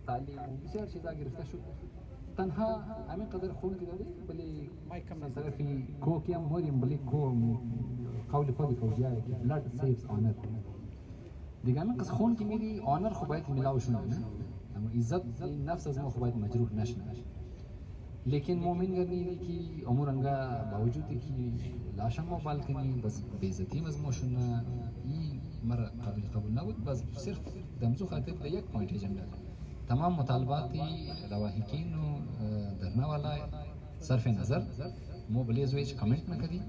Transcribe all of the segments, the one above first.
تعلیم و بسیار چیزا گرفته شد. تنها همین قدر خون که داده ولی طرفی کوکی هم موریم ولی کو قول خودی فوجیه که blood saves honor دیگه همین قصد خون که میری آنر خو باید ملاو شونه نه اما عزت نفس از ما خو باید مجروح نشنه. لیکن مومن کرنی کی امور انگا باوجود کی لاشم ما بال کنی بس بیزتی مزمو شونه ای مر قابل قبول نبود بس صرف دمزو خاطر به یک پوینت ایجندا تمام مطالبات لواحقین و درنا والا صرف نظر مو بلیز ویچ کمنٹ نہ کری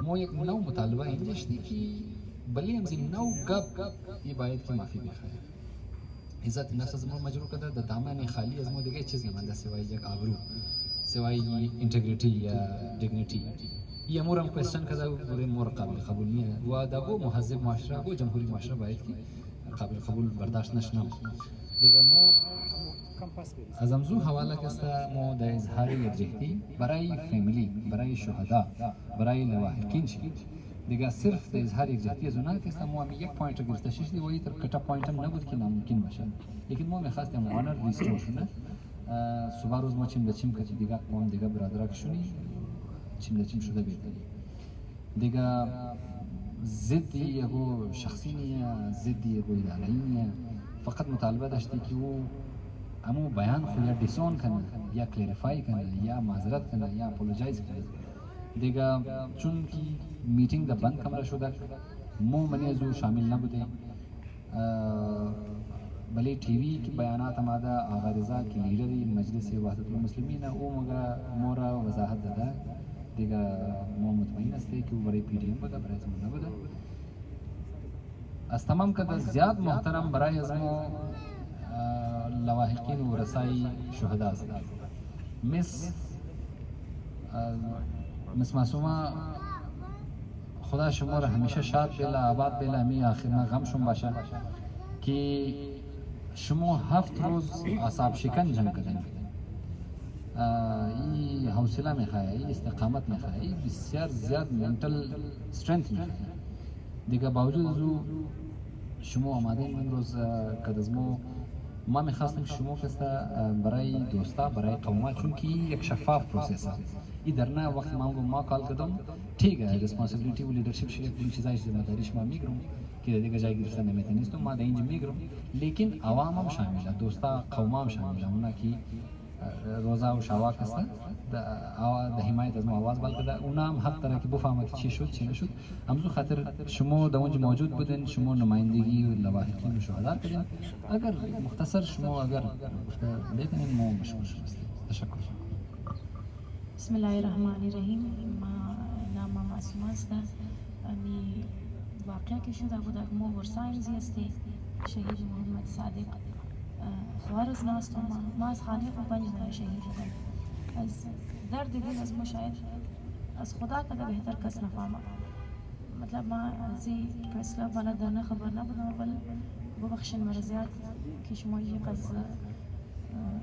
مو ایک نو مطالبہ انجش دی کی بلی ہم نو گب یہ باید کی معافی بخوایا عزت نفس از مو مجروح کده د دامن خالی از مو دیگه چیز نمانده سوای یک آبرو سوای انٹیگریٹی یا ڈگنیٹی یہ امور ہم کوشچن کده پورے مور قابل قبول نہیں ہے و داغو مہذب معاشرہ کو جمہوری معاشرہ باید کی قابل قبول برداشت نشنم دیگه مو از امزو حواله کستا مو د اظهار یکجهتی برای فامیلی برای شهدا برای لواحقین شید دیگه صرف د اظهار یکجهتی از اونها کستا مو یک پوینت رو گرفته شش دی ولی تر کتا پوینت هم نبود که ناممکن باشه لیکن مو میخواستیم آنر ریستور شونه صبح روز ما چیم لچیم کتی دیگه قوم دیگه برادرها کشونی چیم لچیم شده بیتری دیگه ضد یگو شخصی نیه ضد یگو اداره‌ای نیه فقط مطالبه داشتی که او امو بیان خو یا ڈسون کنه یا کلیریفائی کنه یا معذرت کنه یا اپولوجائز کنه دیگه چون کی میٹنگ دا بند کمره شده مو منی ازو شامل نبوده بلی ٹی وی کی بیانات ہمارا آغا رضا کی لیڈری مجلس وحدت المسلمین او مگا مورا وضاحت دادا دیگه مو مطمئن استه که او برای پی ڈی ایم بوده برای زمان نبوده از تمام کده زیاد محترم برای ازمو لواحقین و رسائی شہداء است مس معصومه خدا شما را همیشه شاد بیلا آباد بیلا همی آخر ما غم شما باشه که شما 7 روز اعصاب شکن جمع کردن ای حوصله میخواه ای استقامت میخواه ای بسیار زیاد منتل استرنت میخواه دیگه باوجود ازو شما آماده این روز کدزمو ما میخواستم شما کستا برای دوستا برای قوما چون که یک شفاف پروسس است ای درنا وقت ما کال کردم ٹھیک ہے ریسپانسبلیٹی و لیڈرشپ شیپ این چیزای ذمہ داریش ما میگیرم که دیگه جای گرفتن نمیتونستم ما در اینجا میگیرم لیکن عوام هم شامله دوستا قوما هم شامله اونا که روزا و شواک هستن د حمایت از ما آواز بال کده اونا هم حق داره که بفهمه که چی شد چی نشد همزو خاطر شما در اونجا موجود بودین شما نمایندگی و لواحقین و شهدا کردین اگر مختصر شما اگر بتونین ما مشکل شد تشکر. بسم الله الرحمن الرحیم. نام معصومه است. امی واقعا که شده بود مو ورسایمزی استی شهید محمد صادق خوارز ناستم ما از خالق و پنج من شهید شدم از درد دل از مشاهد از خدا کده بهتر کس نفهمه مطلب ما ازی پرس کلاب والا درنه خبر نبودم بل ببخشن مرزیات که شما یک از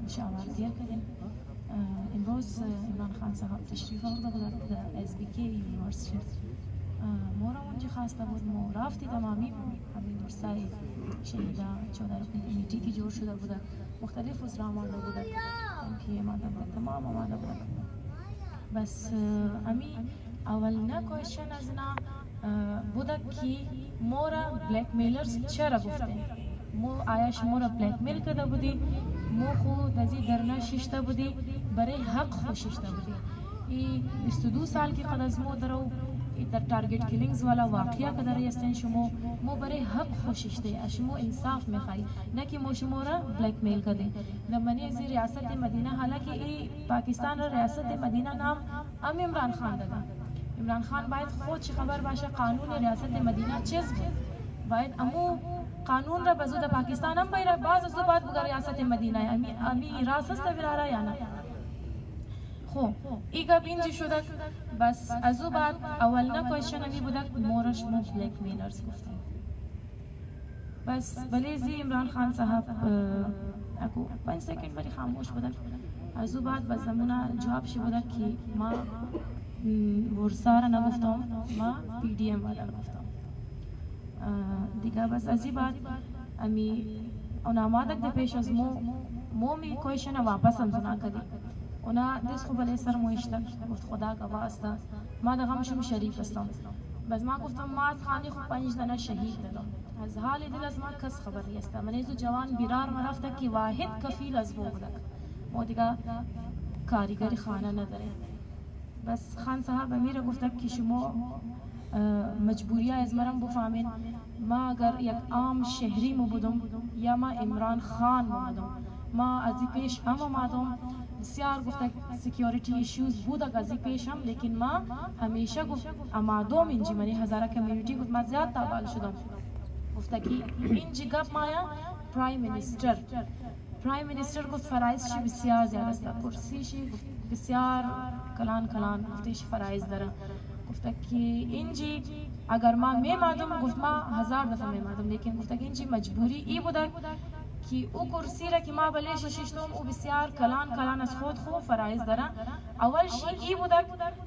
شعوار دیر کردیم امروز عمران خان صاحب تشریف آورده بود در اس بی کی یونیورسیتی مورا اونجا خواسته بود مو رفتی تمامی همین ورسای شهیدا 14 کمیتی کی جور شده بوده مختلف وزرا آماده بوده که آماده بوده تمام آماده بوده بس امی اول نه کوشن از نه بوده که مورا بلیک میلرز چرا گفته مو آیا شما را بلیک میل کرده بودی مو خود ازی درنا ششته بودی برای حق خو ششته بودی ای 22 سال کی قد از مو درو در تارگت کلینگز والا واقعیا که در هستین شما مو برای حق خوششته شما انصاف میخوای نه که مو شما را بلیک میل کردین در منی از ریاست مدینه حالانکه ای پاکستان را ریاست مدینه نام عمران خان داده عمران خان باید خود چی خبر باشه قانون ریاست مدینه چیز بود باید امو قانون را بزود پاکستان هم باید باز از دو بعد بگه ریاست مدینه امی راست است براره یا نه خب ایگا بینجی شده بس ازو بعد اول نه کوشن امی بودک مورش مو بلیک میلرز گفتن بس بلیزی عمران خان صاحب اکو 5 سکند بری خاموش بودک ازو بعد بس زمونا جواب شی بودک که ما ورسا را نگفتم ما پی ڈی ایم والا گفتم دیگه بس ازی بعد امی اون آمادک ده پیش از مو مومی کویشن واپس هم زنا کدی اونا دست خوب علیه سر مویشتن گفت خدا گواه استا ما دا غمشم شریک استم بس ما گفتم ما از خانی خوب 5 دنه شهید دادم از حال دل از ما کس خبر نیست من ایزو جوان بیرار مرفته که واحد کفیل از بو بودک ما دیگه کاریگری خانه نداره بس خان صاحب امیر گفته که شما مجبوری از مرم بفهمین ما اگر یک عام شهری مو بودم یا ما عمران خان مو بودم ما از پیش هم آمدم بسیار گفته سکیوریتی ایشوز بود از پیش هم لیکن ما همیشه گفت آمدم اینجی منی هزاره کمیونیتی گفت ما زیاد تابال شدم گفته که اینجی گپ مایا پرایم منیستر گفت فرایزش بسیار زیاد است کرسیش بسیار کلان گفتش فرایز داره گفته که اینجی اگر ما میمادم گفت ما 1000 دفعه میمادم لیکن گفته که اینجی مجبوری ای بوده که او کرسی را که ما بلیش ششتم او بسیار کلان از خود خوب فرایز داره اول شی ای بوده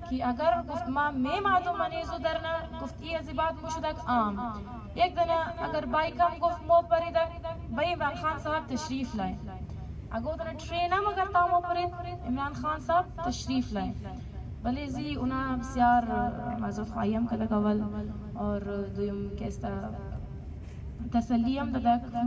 که اگر گفت ما میمادم منیزو درنه گفت ای از بعد مشودک عام یک دنه اگر بایکم گفت مو پریده بای عمران خان صاحب تشریف لائے اگر دنه ٹرین هم اگر تا مو پرید عمران خان صاحب تشریف لائے بله زی اونا بسیار معذرت خواهیم کدک اول اور دویم که استا تسلیم دادک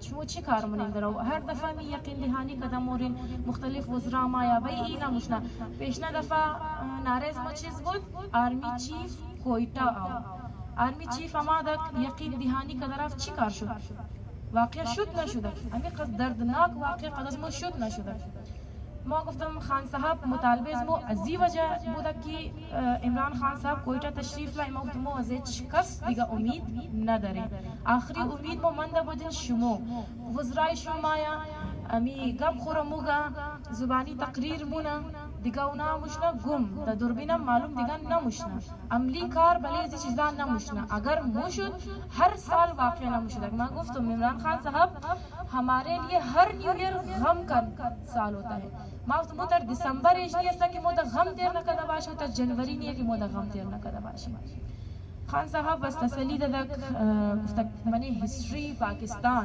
شما چی کار منیم درو هر دفعه می یقین دهانی کدم مورین مختلف وزرا ما یا بی اینا مشنا پیشنا دفعه نارز ما چیز بود آرمی چیف کویتا آو آرمی چیف اما دک یقین دهانی کدراف چی کار شد واقع شد نشده امی قصد دردناک واقع قدر ما شد نشده ما گفتم خان صاحب مطالبه از مو ازی وجه بوده که عمران خان صاحب کویتا تشریف لای ما گفتم مو از هیچ کس دیگه امید نداره آخری امید مو منده بودین شما وزرای شما یا امی گپ خورموگا زبانی تقریر مونا دیگه اونا مشنا گم دا دوربینم معلوم دیگه نمشنا عملی کار بله ازی چیزا نمشنا اگر موشد ہر سال واقع نمشد میں گفتم عمران خان صاحب ہمارے لیے ہر نیو ایئر غم کا سال ہوتا ہے ما گفتم در دسمبر ایش نہیں است کہ مودا غم تیر نہ کدا باش ہوتا جنوری نہیں ہے کہ مودا غم تیر نہ کدا باش خان صاحب بس تسلی دک گفت منی ہسٹری پاکستان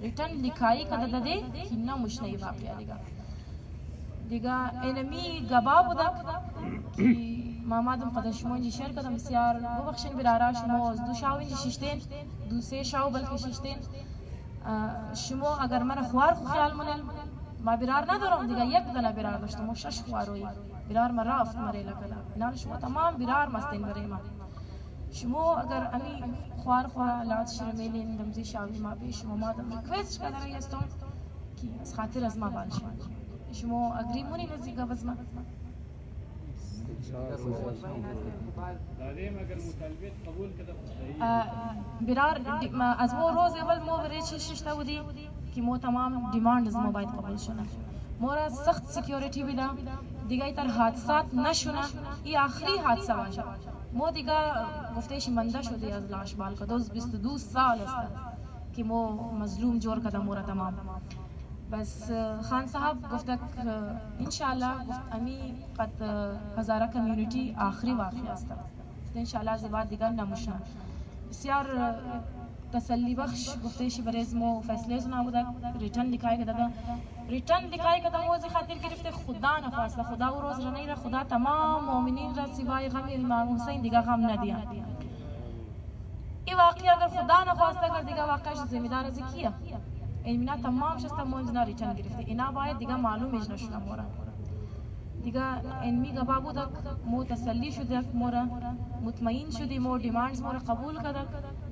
ریتن لکایی که داده ده که نموش نی واقعه دیگه اینمی گبا بودک که ما مادم قدر شما اینجی شیر کدم بسیار ببخشین برارا شما از 2 شاو اینجی ششتین 2-3 شاو بلکه ششتین شما اگر من خوار خو خیال منل ما برار ندارم دیگه یک دنه برار داشتم و 6 خواروی برار من رافت مره لکلا اینال شما تمام برار مستین برای ما شما اگر امی خوار لات شرمیلین دمزی شاوی ما بی شما مادم ریکویست کده رایی استم که از خاطر از ما بالش شما اگری مونی نزدیگه بز ما برار از مو روز اول مو بریچی ششتا بودی که مو تمام دیماند از مو باید قبول شونه مورا سخت سیکیوریتی بیدا دیگه ایتر حادثات نشونه ای آخری حادثه باشه مو دیگه گفتهش منده شده از لاش بال که 22 سال است که مو مظلوم جور کده مورا تمام بس خان صاحب گفته انشاءالله گفت امی قد هزاره کمیونیتی آخری واقع است انشاءالله از بعد دیگر نموشن بسیار تسلی بخش گفتهش بریز مو فیصله زنا بوده ریتن لکای کده ریتن لکای کده موزی خاطر گرفته خدا نخواسته خدا و روز رنی را خدا تمام مؤمنین را سوای غم امام حسین دیگه غم ندیا این واقعی اگر خدا نخواسته اگر دیگه واقعش زمیدار از کیه اینا تمام شسته موزنا ریتن گرفته اینا باید دیگه معلومش نشونه مورا دیگه اینمی گبا بودک مو تسلی شدک مورا مطمئن شدی مو دیماندز مورا قبول کدک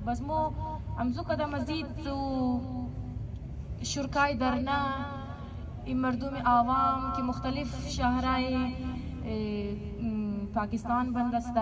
بس مو امزو کده مزید تو شرکای درنا این مردم عوام که مختلف شهرهای پاکستان بندسته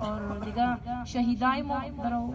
اور دیگه شهیدای مو درو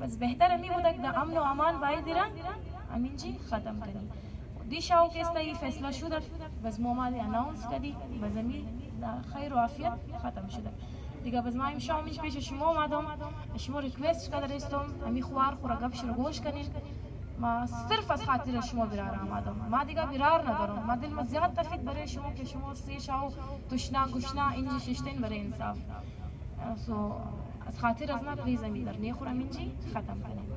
بس بهتر امی بودک ده امن و امان باید دیرن امین جی ختم کنی دی شاو که استا فیصله شده بس مو مالی اناونس کدی بس امی خیر و عافیت ختم شده دیگه بس ما امشا پیش شما اومدم شما ریکویست کده رستم امی خوار خورا گپ شروع گوش کنین ما صرف از خاطر شما برار آمدم. ما دیگه برار ندارم. ما دل زیاد تفید برای شما که شما سیش و تشنا گشنا اینجی ششتین برای انصاف. سو از خاطر از ما پلیز امی در نیخورم اینجی ختم کنیم.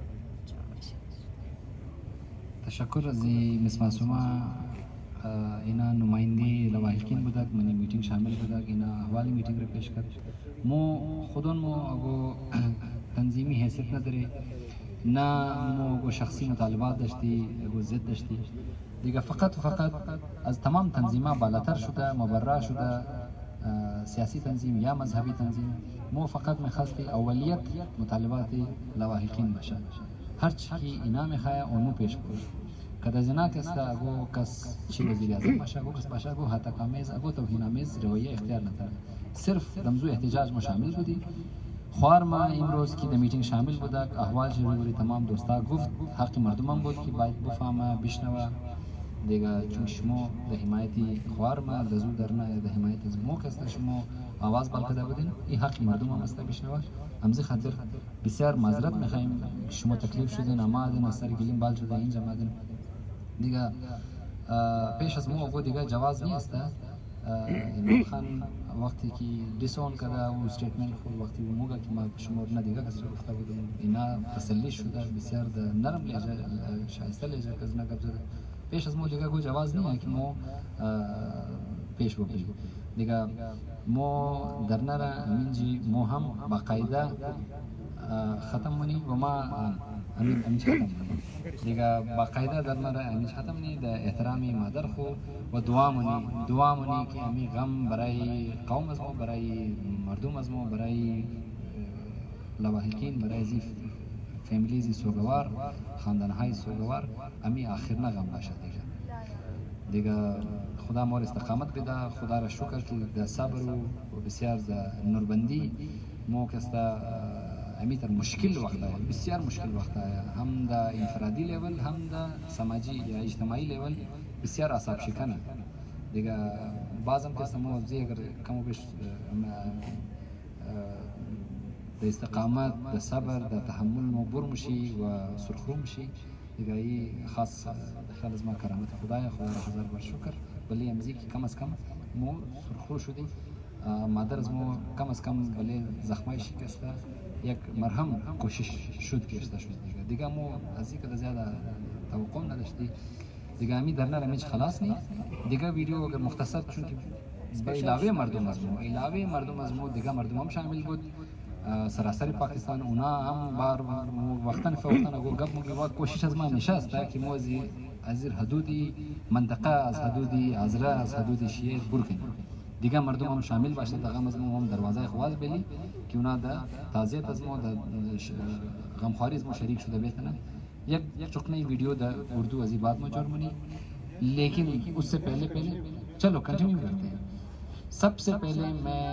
تشکر از مس معصومه. اینا نماینده لواحقین بودک منی میٹنگ شامل بودک اینا احوالی میٹنگ رو پیش کرد. مو خودون مو اگو تنظیمی حیثیت نداره، نه مو اگو شخصی مطالبات داشتی اگو ضد داشتی دیگه، فقط و فقط از تمام تنظیمها بالاتر شده، مبرا شده، سیاسی تنظیم یا مذهبی تنظیم. مو فقط میخواستی اولیت مطالبات لواحقین باشه، هر چی اینا میخواه اونو پیش برد. کدا زنا کستا اگو کس چی وزیر اعظم باشه، اگو کس باشه اگو هتک آمیز اگو توهین آمیز رویه اختیار نداره، صرف رمزو احتجاج ما شامل بودی. خوار ما امروز که در میتینگ شامل بودک، احوال جوری تمام دوستا گفت، حق مردمان بود که باید بفهمه بشنوه دیگه، چون شما در حمایتی خوار ما لزو درنه در حمایت از مو کستا شما آواز بالکده بودین، این حق مردم هم است بشنوه. همزی خاطر بسیار معذرت میخوایم شما تکلیف شدین، آمدین از سر گلیم بال شده اینجا آمدین دیگه. پیش از مو اگو دیگه جواز نیست. امام خان وقتی که دیسون کرده و استیتمنت خود وقتی و موگه که ما شما نه دیگه کسی رو گفته بودیم، اینا تسلی شده بسیار نرم لحجه شایسته لحجه کسی نگفت زده. پیش از مو دیگه کوئی جواز نیه که مو پیش بکنیم دیگه. مو در نره امینجی مو هم باقاعده ختم منی و ما امینج ختم منی دیگه، باقاعده در نره امینج ختم منی در احترامی مادر خو و دعا منی که امی غم برای قوم از مو، برای مردم از مو، برای لواحقین، برای زی فیملی زی سوگوار، خاندانهای سوگوار امی آخر نه غم باشه دیگه. خدا مور استقامت بده، خدا را شکر که در صبر و بسیار در نوربندی مو کستا امی تر مشکل وقت آیا، بسیار مشکل وقت آیا، هم در انفرادی لیول هم در سماجی یا اجتماعی لیول بسیار اعصاب شکنه دیگه. بعضم کستا مو زی اگر کمو بیش در استقامت، در صبر، در تحمل مو بر مشی و سرخرو مشی دیگه. ای خاص خیال از ما کرامت خدایا، خدا را هزار بار شکر. ولی امزی که کم از کم مو سرخرو شدی، مادر از مو کم از کم ولی زخمای شکسته، یک مرهم کوشش شد که اشته شد دیگه. مو از این که زیاده توقع نداشتی دیگه. امی در نر امیج خلاص نی دیگه. ویدیو اگر مختصر چون که به علاوه مردم از مو دیگه مردم هم شامل بود، سراسر پاکستان اونا هم بار وقتاً فوقتاً اگو گپ موگی وقت کوشش از ما نشسته که مو از حدودی منطقه، از حدودی عزره، از حدودی شیعه بر کنیم دیگه. مردم هم شامل باشه دغه از مو هم دروازه خواز بلی که اونا در تعزیت از مو در غمخواری از مو شریک شده بیتنه. یک چکنه ویڈیو در اردو از بعد میں جوڑ منی، لیکن اس سے پہلے چلو کنٹینیو کرتے ہیں. سب سے پہلے میں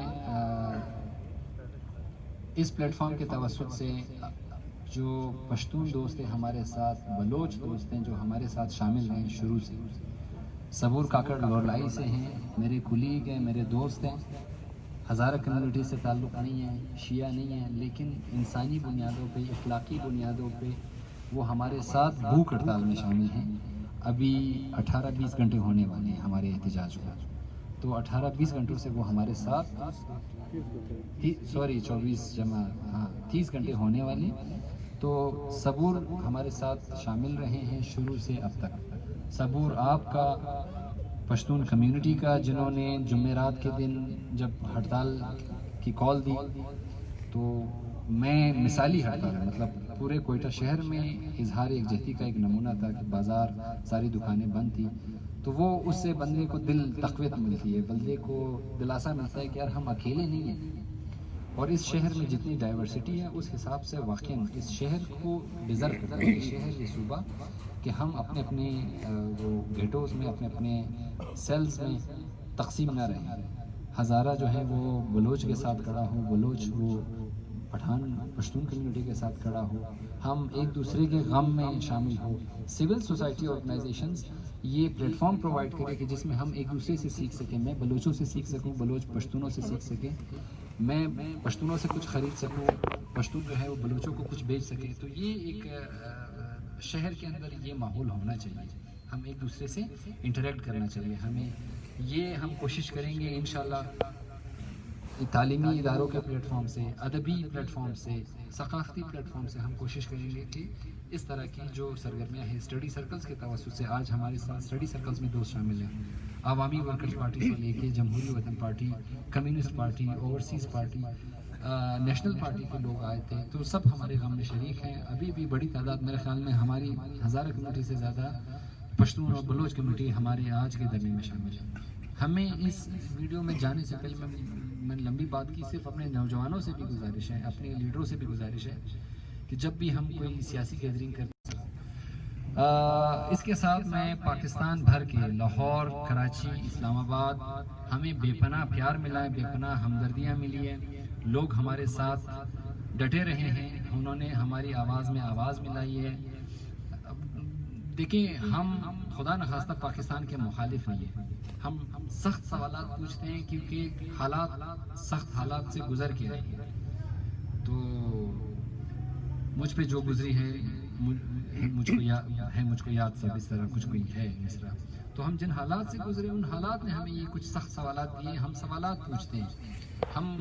اس پلیٹ فارم کے توسط سے جو پشتون دوست ہیں ہمارے ساتھ، بلوچ دوست ہیں جو ہمارے ساتھ شامل ہیں شروع سے، صبور کاکڑ لورلائی سے ہیں، میرے کلیگ ہیں، میرے دوست ہیں، ہزارہ کمیونٹی سے تعلق نہیں ہے، شیعہ نہیں ہے، لیکن انسانی بنیادوں پہ، اخلاقی بنیادوں پہ وہ ہمارے ساتھ بھوک ہڑتال میں شامل ہیں. ابھی 18-20 گھنٹے ہونے والے ہیں ہمارے احتجاج کو، تو 18-20 گھنٹوں سے وہ ہمارے ساتھ 30 گھنٹے ہونے والے. تو صبور ہمارے ساتھ شامل رہے ہیں شروع سے اب تک. صبور آپ کا، پشتون کمیونٹی کا، جنہوں نے جمعرات کے دن جب ہڑتال کی کال دی تو میں مثالی ہڑتال، مطلب پورے کوئٹہ شہر میں اظہار یکجہتی کا ایک نمونہ تھا کہ بازار ساری دکانیں بند تھیں، تو وہ اس سے بندے کو دل تقویت ملتی ہے، بندے کو دلاسا ملتا ہے کہ یار ہم اکیلے نہیں ہیں. اور اس شہر میں جتنی ڈائیورسٹی ہے اس حساب سے واقعی اس شہر کو ڈیزرو کرتا ہے، یہ شہر، یہ صوبہ، کہ ہم اپنے اپنے وہ گھیٹوز میں، اپنے اپنے سیلز میں تقسیم نہ رہیں. ہزارہ جو ہے وہ بلوچ کے ساتھ کھڑا ہو، بلوچ وہ پشتون کمیونٹی کے ساتھ کھڑا ہو، ہم ایک دوسرے کے غم میں شامل ہو. سول سوسائٹی آرگنائزیشنز یہ پلیٹ فارم پرووائڈ کرے کہ جس میں ہم ایک دوسرے سے سیکھ سکیں. میں بلوچوں سے سیکھ سکوں، بلوچ پشتونوں سے سیکھ سکیں، میں پشتونوں سے کچھ خرید سکوں، پشتون جو ہے وہ بلوچوں کو کچھ بیچ سکے. تو یہ ایک شہر کے اندر یہ ماحول ہونا چاہیے، ہم ایک دوسرے سے انٹریکٹ کرنا چاہیے. ہمیں یہ ہم کوشش کریں گے انشاءاللہ تعلیمی اداروں کے پلیٹ فارم سے، ادبی پلیٹ فارم سے، ثقافتی پلیٹ فارم سے ہم کوشش کریں گے کہ اس طرح کی جو سرگرمیاں ہیں اسٹڈی سرکلز کے توسط سے، آج ہمارے ساتھ اسٹڈی سرکلز میں دوست شامل ہیں، عوامی ورکرز پارٹی سے لے کے جمہوری وطن party, communist party, overseas party, national party کے لوگ آئے تھے، تو سب ہمارے غم میں شریک ہیں. ابھی بھی بڑی تعداد، میرے خیال میں ہماری ہزارہ کمیونٹی سے زیادہ پشتون اور بلوچ کمیونٹی ہمارے آج کے درمیان میں شامل ہے. ہمیں اس ویڈیو میں جانے سے پہلے میں لمبی بات کی، صرف اپنے نوجوانوں سے بھی گزارش ہے، اپنے لیڈروں سے بھی گزارش ہے کہ جب بھی ہم کوئی سیاسی گیدرنگ کرتے اس کے ساتھ میں پاکستان بھر کے لاہور، کراچی، اسلام آباد، ہمیں بے پناہ پیار ملا ہے، بے پناہ ہمدردیاں ملی ہے، لوگ ہمارے ساتھ ڈٹے رہے ہیں، انہوں نے ہماری آواز میں آواز ملائی ہے. دیکھیں، ہم خدا نخواستہ پاکستان کے مخالف نہیں ہیں، ہم سخت سوالات پوچھتے ہیں کیونکہ حالات، سخت حالات سے گزر کے آئے ہیں. تو مجھ پہ جو گزری ہے مجھ کو یاد سب اس طرح کچھ کوئی ہے مصرا. تو ہم جن حالات سے گزرے ان حالات نے ہمیں یہ کچھ سخت سوالات دیے، ہم سوالات پوچھتے ہیں، ہم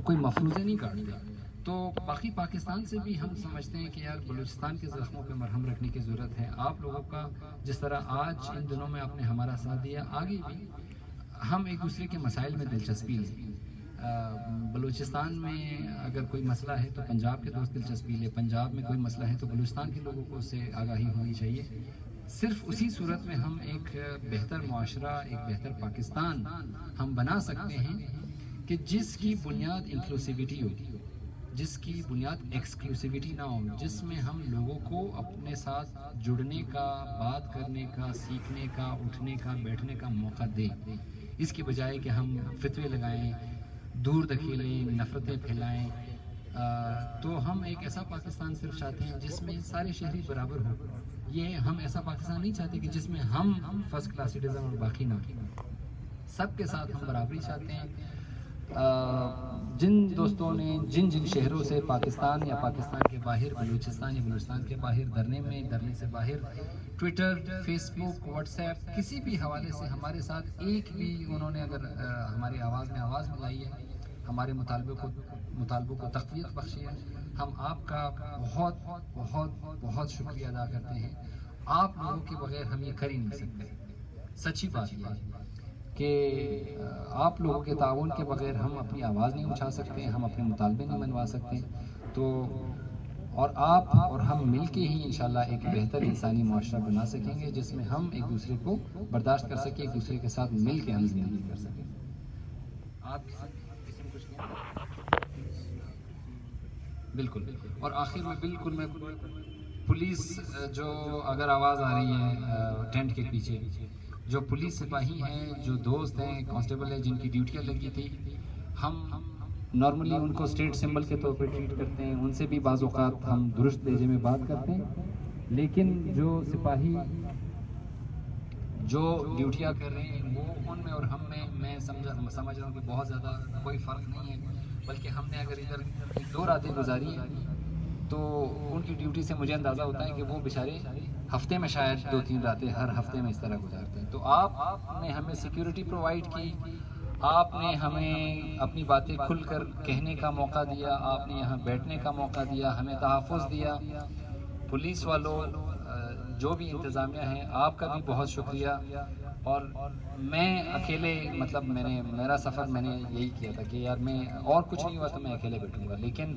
کوئی مفروضے نہیں کاٹتے. تو باقی پاکستان سے بھی ہم سمجھتے ہیں کہ یار بلوچستان کے زخموں پہ مرہم رکھنے کی ضرورت ہے. آپ لوگوں کا جس طرح آج ان دنوں میں آپ نے ہمارا ساتھ دیا، آگے بھی ہم ایک دوسرے کے مسائل میں دلچسپی لیں. بلوچستان میں اگر کوئی مسئلہ ہے تو پنجاب کے دوست دلچسپی لیں، پنجاب میں کوئی مسئلہ ہے تو بلوچستان کے لوگوں کو اس سے آگاہی ہونی چاہیے. صرف اسی صورت میں ہم ایک بہتر معاشرہ، ایک بہتر پاکستان ہم بنا سکتے ہیں کہ جس کی بنیاد انکلوسیوٹی ہو، جس کی بنیاد ایکسکلوسیوٹی نہ ہو، جس میں ہم لوگوں کو اپنے ساتھ جڑنے کا، بات کرنے کا، سیکھنے کا، اٹھنے کا، بیٹھنے کا موقع دیں، اس کی بجائے کہ ہم فتوے لگائیں، دور دھکیلیں، نفرتیں پھیلائیں. تو ہم ایک ایسا پاکستان صرف چاہتے ہیں جس میں سارے شہری برابر ہوں. یہ ہم ایسا پاکستان نہیں چاہتے کہ جس میں ہم فرسٹ کلاس سٹیزن اور باقی نہ. سب کے ساتھ ہم برابری چاہتے ہیں. جن دوستوں نے جن شہروں سے پاکستان یا پاکستان کے باہر، بلوچستان یا بلوچستان کے باہر دھرنے سے باہر ٹویٹر، فیس بک، واٹس ایپ، کسی بھی حوالے سے ہمارے ساتھ ایک بھی انہوں نے اگر ہماری آواز میں آواز ملائی ہے، ہمارے مطالبوں کو تقویت بخشی ہے، ہم آپ کا بہت بہت بہت شکریہ ادا کرتے ہیں. آپ لوگوں کے بغیر ہم یہ کر ہی نہیں سکتے. سچی بات یہ ہے کہ آپ لوگوں کے تعاون کے بغیر ہم اپنی آواز نہیں اٹھا سکتے، ہم اپنے مطالبے نہیں منوا سکتے. تو اور آپ اور ہم مل کے ہی انشاءاللہ ایک بہتر انسانی معاشرہ بنا سکیں گے جس میں ہم ایک دوسرے کو برداشت کر سکیں، ایک دوسرے کے ساتھ مل کے ہم زندگی کر سکیں. آپ بالکل. اور آخر میں بالکل میں پولیس جو اگر آواز آ رہی ہے ٹینٹ کے پیچھے، جو پولیس سپاہی ہیں، جو دوست ہیں، کانسٹیبل ہیں جن کی ڈیوٹیاں لگی تھی، ہم نارملی ان کو اسٹیٹ سمبل کے طور پہ ٹریٹ کرتے ہیں، ان سے بھی بعض اوقات ہم درست لہجے میں بات کرتے ہیں. لیکن جو سپاہی جو ڈیوٹیاں کر رہے ہیں وہ ان میں اور ہم میں سمجھ رہا ہوں کہ بہت زیادہ کوئی فرق نہیں ہے. بلکہ ہم نے اگر ادھر 2 راتیں گزاری ہیں تو ان کی ڈیوٹی سے مجھے اندازہ ہوتا ہے کہ وہ بیچارے ہفتے میں شاید 2-3 راتیں ہر ہفتے میں اس طرح گزارتے ہیں. تو آپ نے ہمیں سیکیورٹی پرووائڈ کی، آپ نے ہمیں اپنی باتیں کھل کر کہنے کا موقع دیا، آپ نے یہاں بیٹھنے کا موقع دیا، ہمیں تحفظ دیا. پولیس والوں، جو بھی انتظامیہ ہیں، آپ کا بھی بہت شکریہ. اور میں اکیلے میرا سفر میں نے یہی کیا تھا کہ یار میں اور کچھ نہیں ہوا تو میں اکیلے بیٹھوں گا، لیکن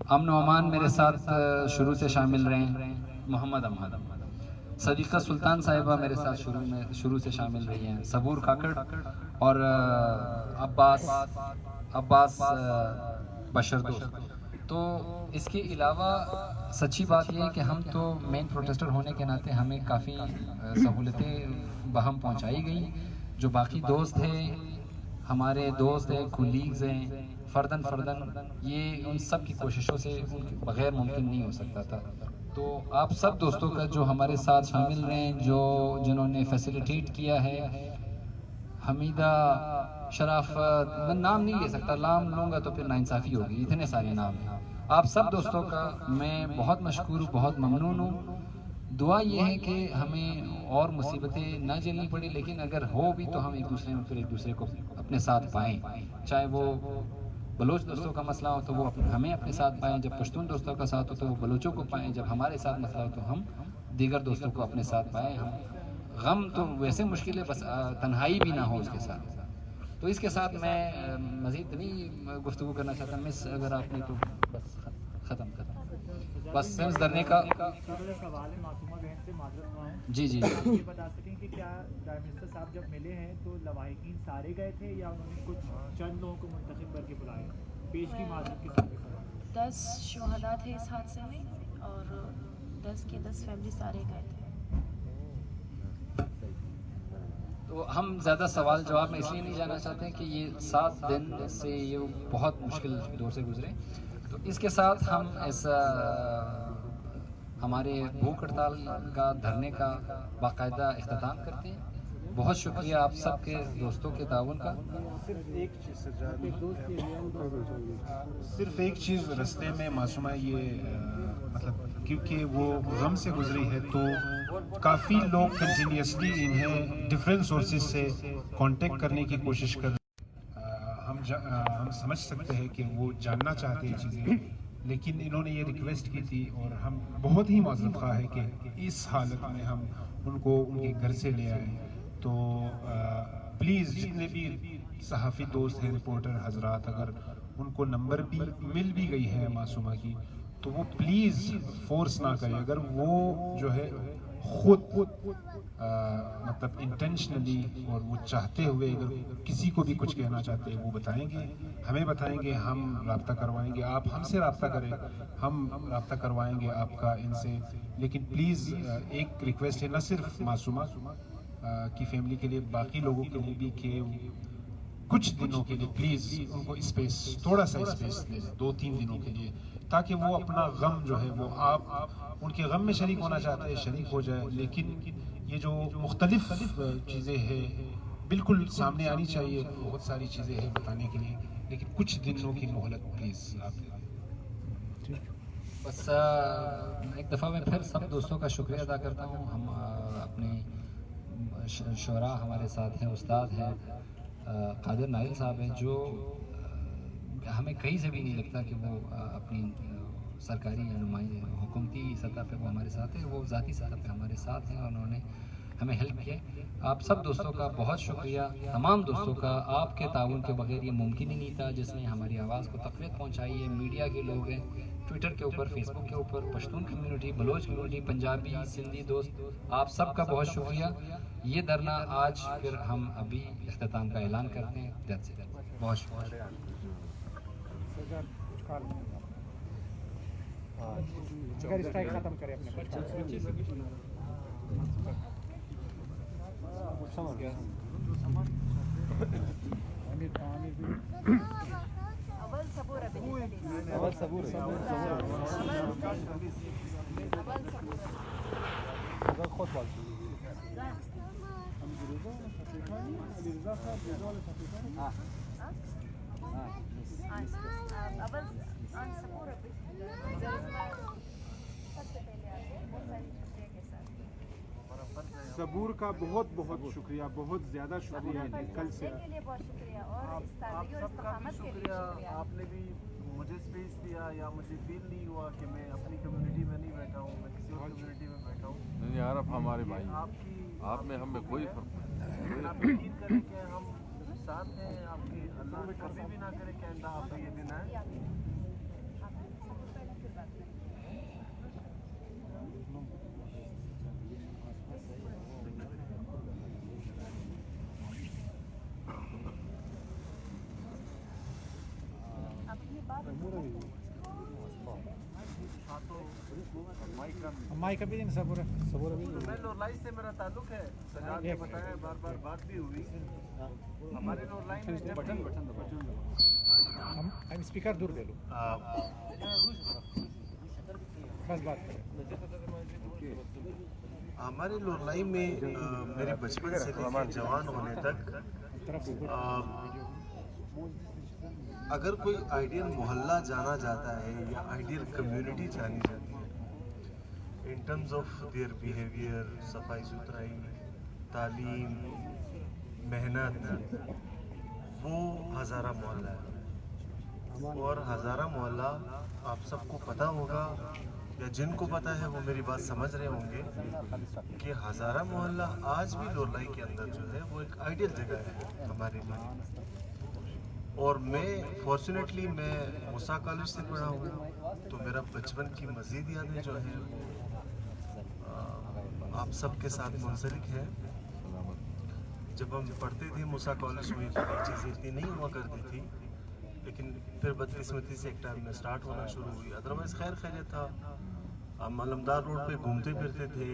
امن و امان میرے ساتھ شروع سے شامل رہے ہیں. محمد احمد، صدیقہ سلطان صاحبہ میرے ساتھ شروع سے شامل رہی ہیں، صبور کاکڑ اور عباس بشر دوست. تو اس کے علاوہ سچی بات یہ ہے کہ ہم تو مین پروٹیسٹر ہونے کے ناطے ہمیں کافی سہولتیں بہم پہنچائی گئیں. جو باقی دوست ہیں، ہمارے دوست ہیں، کولیگز ہیں، فردن یہ ان سب کی کوششوں سے ان کے بغیر ممکن نہیں ہو سکتا تھا. تو آپ سب دوستوں کا جو ہمارے ساتھ شامل رہے، جنہوں نے فیسیلیٹیٹ کیا ہے، حمیدہ، شرافت، میں نام نہیں لے سکتا، نام لوں گا تو پھر ناانصافی ہوگی، اتنے سارے نام ہیں. آپ سب دوستوں کا میں بہت مشکور ہوں، بہت ممنون ہوں. دعا یہ ہے کہ ہمیں اور مصیبتیں نہ جھیلنی پڑے، لیکن اگر ہو بھی تو ہم ایک دوسرے میں پھر ایک دوسرے کو اپنے ساتھ پائیں، چاہے وہ بلوچ دوستوں کا مسئلہ ہو تو وہ ہمیں اپنے ساتھ پائیں، جب پشتون دوستوں کا ساتھ ہو تو وہ بلوچوں کو پائیں، جب ہمارے ساتھ مسئلہ ہو تو ہم دیگر دوستوں کو اپنے ساتھ پائیں. ہم غم تو ویسے مشکل ہے، بس تنہائی بھی نہ ہو اس کے ساتھ. تو اس کے ساتھ میں مزید نہیں گفتگو کرنا چاہتا. مس اگر آپ نے تو بس ختم بس سینس دھرنے کا سوال ہے معصومہ بہن سے، معذرت خواہ ہوں. جی یہ بتا سکیں کہ کیا پرائم منسٹر صاحب جب ملے ہیں تو لواحقین سارے گئے تھے یا انہوں نے کچھ چند لوگوں کو منتخب کر کے بلایا؟ پیش کی معذرت کے ساتھ 10 شہداء تھے اس حادثے میں اور 10 کے 10 فیملی سارے گئے تھے. تو ہم زیادہ سوال جواب میں اس لیے نہیں جانا چاہتے ہیں کہ یہ 7 دن سے یہ بہت مشکل دور سے گزرے. تو اس کے ساتھ ہم ایسا ہمارے بھوک ہڑتال کا دھرنے کا باقاعدہ اختتام کرتے ہیں. بہت شکریہ آپ سب کے دوستوں کے تعاون کا. صرف ایک چیز رستے میں معصومہ یہ مطلب کیونکہ وہ غم سے گزری ہے تو کافی لوگ کنٹینیوسلی انہیں ڈفرینٹ سورسز سے کانٹیکٹ کرنے کی کوشش کر ہم سمجھ سکتے ہیں کہ وہ جاننا چاہتے ہیں چیزیں، لیکن انہوں نے یہ ریکویسٹ کی تھی اور ہم بہت ہی معذرت خواہ ہے کہ اس حالت میں ہم ان کو ان کے گھر سے لے آئے. تو پلیز جتنے بھی صحافی دوست ہیں، رپورٹر حضرات، اگر ان کو نمبر بھی مل بھی گئی ہے معصومہ کی تو وہ پلیز فورس نہ کریں. اگر وہ جو ہے خود مطلب انٹینشنلی اور وہ چاہتے ہوئے اگر کسی کو بھی کچھ کہنا چاہتے ہیں وہ بتائیں گے، ہمیں بتائیں گے، ہم رابطہ کروائیں گے. آپ ہم سے رابطہ کریں، ہم رابطہ کروائیں گے آپ کا ان سے. لیکن پلیز ایک ریکویسٹ ہے نہ صرف معصومہ کی فیملی کے لیے، باقی لوگوں کے لیے بھی کہ کچھ دنوں کے لیے پلیز ان کو اسپیس، تھوڑا سا اسپیس دیں 2-3 دنوں کے لیے، تاکہ وہ اپنا غم جو ہے وہ آپ ان کے غم میں شریک ہونا چاہتے ہیں شریک ہو جائے. لیکن یہ جو مختلف چیزیں ہیں بالکل سامنے آنی چاہیے. بہت ساری چیزیں ہیں بتانے کے لیے، لیکن کچھ دنوں کی مہلت پلیز آپ. بس ایک دفعہ میں پھر سب دوستوں کا شکریہ ادا کرتا ہوں. ہم اپنے شعراء ہمارے ساتھ ہیں، استاد ہیں، قادر نائل صاحب ہیں، جو ہمیں کہیں سے بھی نہیں لگتا کہ وہ اپنی سرکاری یا حکومتی سطح پہ وہ ہمارے ساتھ ہیں، وہ ذاتی سطح پہ ہمارے ساتھ ہیں اور انہوں نے ہمیں ہیلپ کیا. آپ سب دوستوں کا بہت شکریہ، تمام دوستوں کا. آپ کے تعاون کے بغیر یہ ممکن ہی نہیں تھا، جس نے ہماری آواز کو تقویت پہنچائی ہے. میڈیا کے لوگ ہیں، ٹویٹر کے اوپر، فیس بک کے اوپر، پشتون کمیونٹی، بلوچ کمیونٹی، پنجابی، سندھی دوست، آپ سب کا بہت شکریہ. یہ دھرنا آج پھر ہم ابھی اختتام کا اعلان کرتے ہیں. بہت شکریہ. ختم کریں اپنے صبور کا بہت بہت شکریہ، بہت زیادہ شکریہ. کل سے آپ سب کا بھی شکریہ. آپ نے بھی مجھے اسپیس دیا، یا مجھے فیل نہیں ہوا کہ میں اپنی کمیونٹی میں نہیں بیٹھا ہوں، میں کسی اور کمیونٹی میں بیٹھا ہوں. نہیں یار، اب ہمارے بھائی آپ میں ہم میں کوئی فرق نہیں. آپ یقین کریں کہ ہم ساتھ ہیں آپ کے. اللہ کبھی بھی نہ کرے کہ اللہ آپ کا یہ دن ہے. مائک ابھی نہیں صبور میں نور لائن سے میرا تعلق ہے. سجاد نے بتایا، بار بار بات بھی ہوئی. ہمارے نور لائن میں ہم اسپیکر دور دے لو، بس بات کریں. ہمارے نور لائن میں میرے بچپن سے لے کر جوان ہونے تک اگر کوئی آئیڈیل محلہ جانا جاتا ہے یا آئیڈیل کمیونٹی جانی جاتی ہے in terms of their behavior, صفائی ستھرائی, تعلیم, محنت, وہ ہزارہ محلہ ہے. اور ہزارہ محلہ آپ سب کو پتہ ہوگا, یا جن کو پتہ ہے وہ میری بات سمجھ رہے ہوں گے کہ ہزارہ محلہ آج بھی لولائی کے اندر جو ہے وہ ایک آئیڈیل جگہ ہے ہمارے لیے. اور میں فارچونیٹلی میں موسیٰ کالج سے پڑھا ہوں, تو میرا بچپن کی مزید یادیں جو ہیں وہ آپ سب کے ساتھ منسلک ہیں. جب ہم پڑھتے تھے موسیٰ کالج میں تو یہ چیزیں اتنی نہیں ہوا کرتی تھی, لیکن پھر بدقسمتی سے ایک ٹائم میں سٹارٹ ہونا شروع ہوئی. ادروائز خیر خیریت تھا, ہم علمدار روڈ پہ گھومتے پھرتے تھے,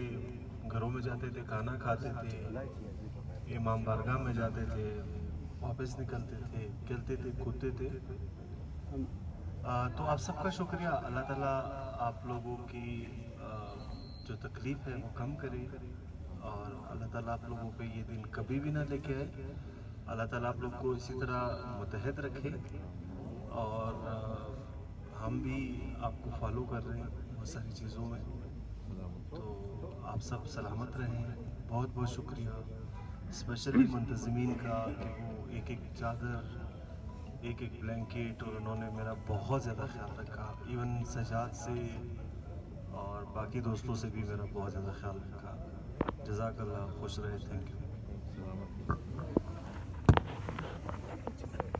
گھروں میں جاتے تھے, کھانا کھاتے تھے, امام بارگاہ میں جاتے تھے, واپس نکلتے تھے, کھیلتے تھے, کودتے تھے. تو آپ سب کا شکریہ. اللہ تعالیٰ آپ لوگوں کی جو تکلیف ہے وہ کم کرے, اور اللہ تعالیٰ آپ لوگوں پہ یہ دن کبھی بھی نہ لے کے آئے. اللہ تعالیٰ آپ لوگ کو اسی طرح متحد رکھے, اور ہم بھی آپ کو فالو کر رہے ہیں بہت ساری چیزوں میں. تو آپ سب سلامت رہیں. بہت بہت شکریہ اسپیشلی منتظمین کا کہ وہ ایک ایک چادر, ایک ایک بلینکٹ, اور انہوں نے میرا بہت زیادہ خیال رکھا. ایون سجاد سے اور باقی دوستوں سے بھی میرا بہت زیادہ خیال رکھا. جزاک اللہ, خوش رہے. Thank you.